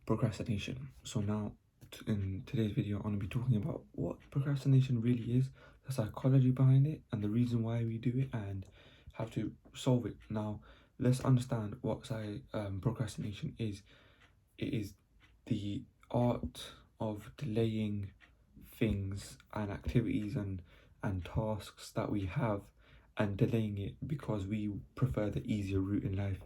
procrastination. So now in today's video, I'm going to be talking about what procrastination really is, the psychology behind it, and the reason why we do it, and how to solve it. Now, let's understand what procrastination is. It is the art of delaying things and activities and tasks that we have, and delaying it because we prefer the easier route in life.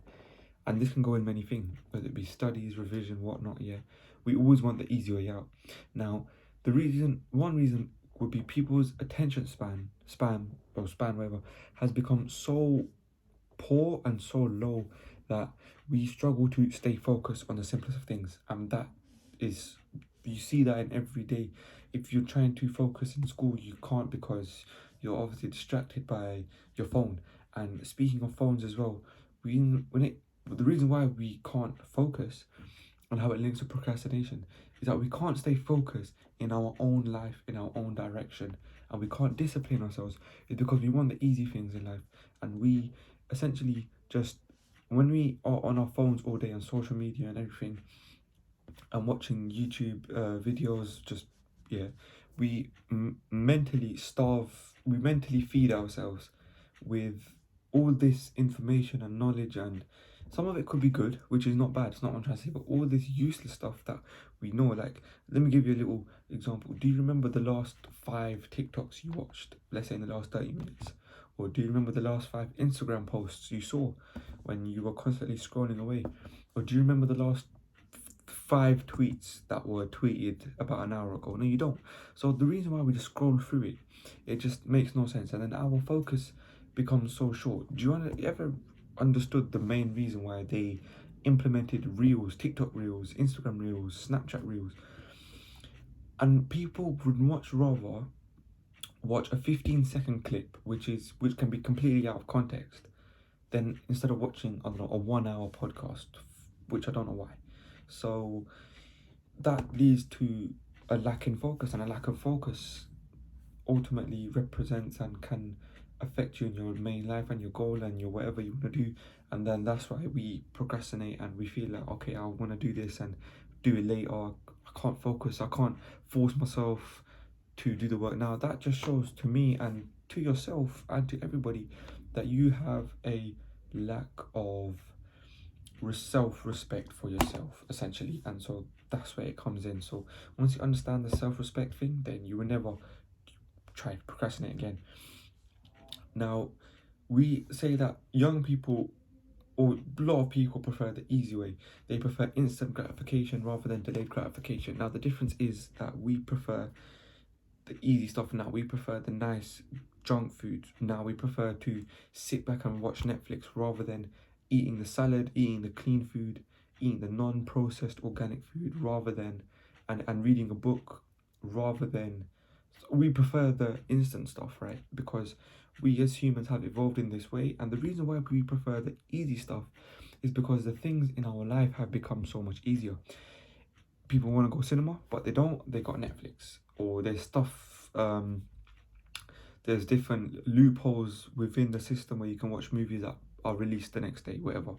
And this can go in many things, whether it be studies, revision, whatnot. Yeah, we always want the easy way out. Now, one reason would be people's attention span, whatever, has become so poor and so low that we struggle to stay focused on the simplest of things. And that is, you see that in every day. If you're trying to focus in school, you can't because you're obviously distracted by your phone. And speaking of phones as well, the reason why we can't focus and how it links to procrastination is that we can't stay focused in our own life, in our own direction, and we can't discipline ourselves. It's because we want the easy things in life, and we essentially just, when we are on our phones all day on social media and everything and watching YouTube videos, just yeah, we mentally feed ourselves with all this information and knowledge, and some of it could be good, which is not bad, it's not what I'm trying to say, but all this useless stuff that we know. Like, let me give you a little example. Do you remember the last 5 TikToks you watched, let's say in the last 30 minutes? Or do you remember the last 5 Instagram posts you saw when you were constantly scrolling away? Or do you remember the last 5 tweets that were tweeted about an hour ago? No, you don't. So the reason why we just scroll through it, it just makes no sense, and then our focus becomes so short. Do you ever understood the main reason why they implemented reels, TikTok reels, Instagram reels, Snapchat reels? And people would much rather watch a 15-second clip, which can be completely out of context, than instead of watching, I don't know, a 1-hour podcast, which I don't know why. So that leads to a lack in focus, and a lack of focus ultimately represents and can affect you in your main life and your goal and your whatever you want to do. And then that's why we procrastinate, and we feel like, okay, I want to do this and do it later. I can't focus, I can't force myself to do the work. Now that just shows to me and to yourself and to everybody that you have a lack of self-respect for yourself, essentially. And so that's where it comes in. So once you understand the self-respect thing, then you will never try to procrastinate again. Now, we say that young people, or a lot of people, prefer the easy way. They prefer instant gratification rather than delayed gratification. Now the difference is that we prefer the easy stuff. Now we prefer the nice junk food. Now we prefer to sit back and watch Netflix rather than eating the salad, eating the clean food, eating the non-processed organic food, rather than and reading a book, rather than, we prefer the instant stuff, right? Because we as humans have evolved in this way, and the reason why we prefer the easy stuff is because the things in our life have become so much easier. People want to go cinema, but they don't. They got Netflix, or there's stuff. There's different loopholes within the system where you can watch movies that are released the next day, whatever.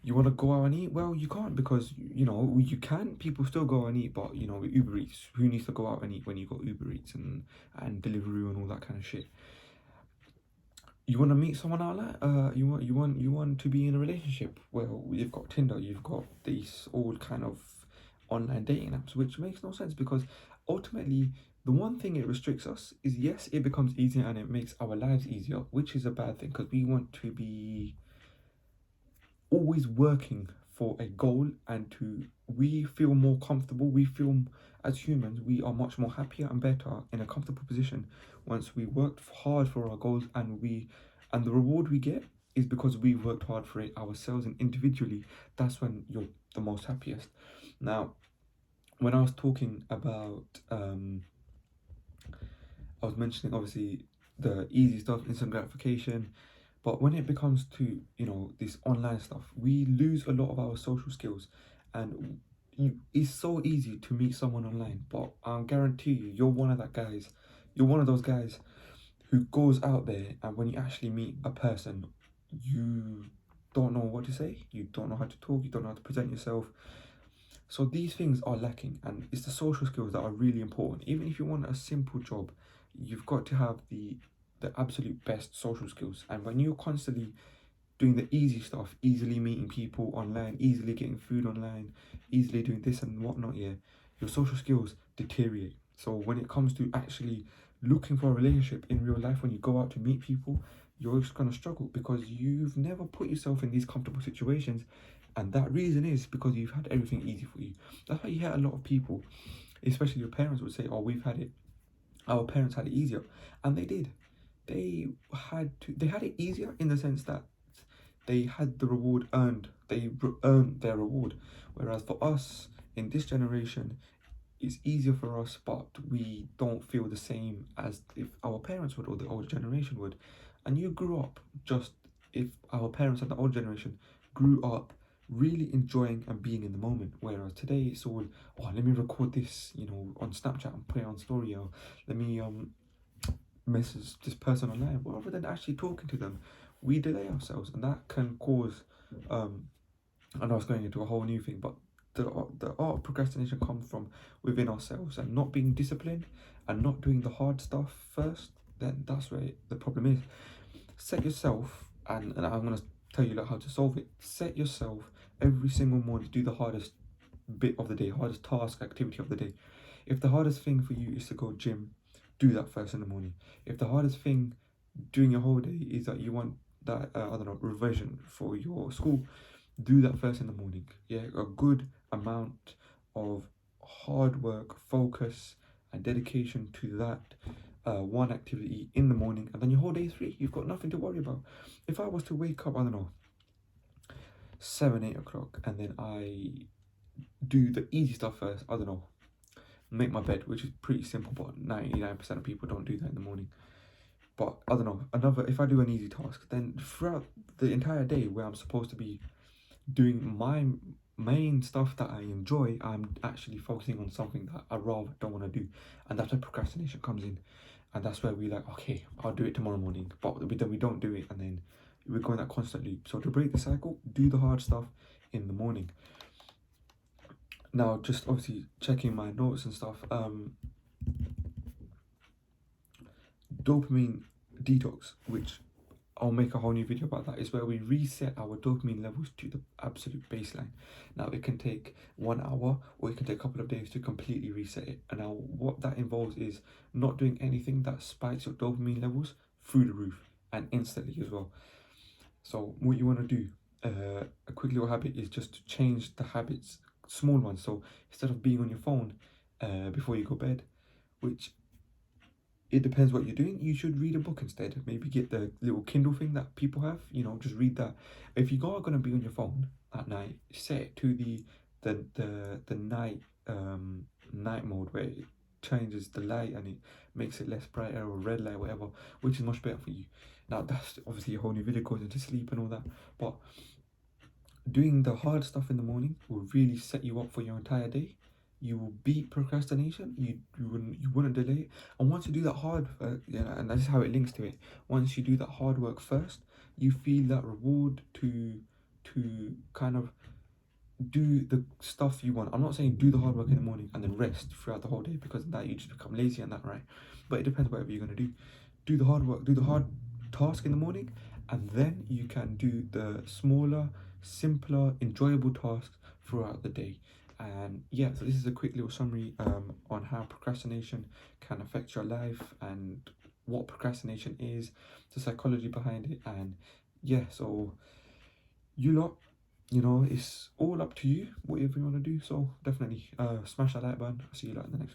You want to go out and eat? Well, you can't, because you can. People still go out and eat, but with Uber Eats, who needs to go out and eat when you got Uber Eats and Deliveroo and all that kind of shit? You want to meet someone out like you want to be in a relationship? Well, you've got Tinder, you've got these all kind of online dating apps, which makes no sense, because ultimately the one thing it restricts us is, yes, it becomes easier and it makes our lives easier, which is a bad thing, because we want to be always working for a goal, and we feel more comfortable. We feel, as humans, we are much more happier and better in a comfortable position once we worked hard for our goals, and the reward we get is because we worked hard for it ourselves and individually. That's when you're the most happiest. Now, when I was talking about I was mentioning obviously the easy stuff, instant gratification, but when it becomes to this online stuff, we lose a lot of our social skills. And it's so easy to meet someone online, but I guarantee you're one of those guys who goes out there, and when you actually meet a person, you don't know what to say, you don't know how to talk, you don't know how to present yourself. So these things are lacking, and it's the social skills that are really important. Even if you want a simple job, you've got to have the absolute best social skills. And when you're constantly doing the easy stuff, easily meeting people online, easily getting food online, easily doing this and whatnot, yeah, your social skills deteriorate. So when it comes to actually looking for a relationship in real life, when you go out to meet people, you're just gonna struggle because you've never put yourself in these comfortable situations. And that reason is because you've had everything easy for you. That's why you hear a lot of people, especially your parents, would say, "Oh, we've had it. Our parents had it easier," and they did. They had it easier in the sense that they had the reward earned. They earned their reward. Whereas for us in this generation, it's easier for us, but we don't feel the same as if our parents would or the older generation would. And you grew up just if our parents and the old generation grew up really enjoying and being in the moment. Whereas today it's all, oh, let me record this, on Snapchat and put it on story, or let me message this person online. But rather than actually talking to them, we delay ourselves, and that can cause I know I was going into a whole new thing, but the art of procrastination comes from within ourselves, and not being disciplined and not doing the hard stuff first. Then that's where the problem is. Set yourself, and I'm gonna tell you like how to solve it. Set yourself every single morning to do the hardest bit of the day, hardest task activity of the day. If the hardest thing for you is to go gym, do that first in the morning. If the hardest thing during your whole day is that you want that I don't know, revision for your school, do that first in the morning. Yeah, a good amount of hard work, focus, and dedication to that one activity in the morning, and then your whole day is free. You've got nothing to worry about. If I was to wake up, I don't know, 7, 8 o'clock, and then I do the easy stuff first, I don't know, make my bed, which is pretty simple, but 99% of people don't do that in the morning. But I don't know, if I do an easy task, then throughout the entire day where I'm supposed to be doing my main stuff that I enjoy, I'm actually focusing on something that I rather don't want to do. And that's where procrastination comes in. And that's where we like, okay, I'll do it tomorrow morning. But then we don't do it, and then we're going that constant loop. So to break the cycle, do the hard stuff in the morning. Now, just obviously checking my notes and stuff, dopamine detox, which I'll make a whole new video about that, is where we reset our dopamine levels to the absolute baseline. Now, it can take 1 hour or it can take a couple of days to completely reset it. And now what that involves is not doing anything that spikes your dopamine levels through the roof and instantly as well. So what you want to do, a quick little habit, is just to change the habits, small ones. So instead of being on your phone before you go bed, which it depends what you're doing, you should read a book instead. Maybe get the little Kindle thing that people have, just read that. If you are going to be on your phone at night, set it to the night mode, where it changes the light and it makes it less brighter, or red light, whatever, which is much better for you. Now that's obviously a whole new video, goes into sleep and all that, but doing the hard stuff in the morning will really set you up for your entire day. You will beat procrastination. You wouldn't delay it. And once you do that hard, and that's how it links to it. Once you do that hard work first, you feel that reward to kind of do the stuff you want. I'm not saying do the hard work in the morning and then rest throughout the whole day, because that you just become lazy and that, right? But it depends whatever you're gonna do. Do the hard work, do the hard task in the morning, and then you can do the smaller, simpler, enjoyable tasks throughout the day. And yeah, so this is a quick little summary on how procrastination can affect your life and what procrastination is, the psychology behind it, and yeah, so you lot, it's all up to you, whatever you want to do. So definitely smash that like button. I'll see you lot in the next video.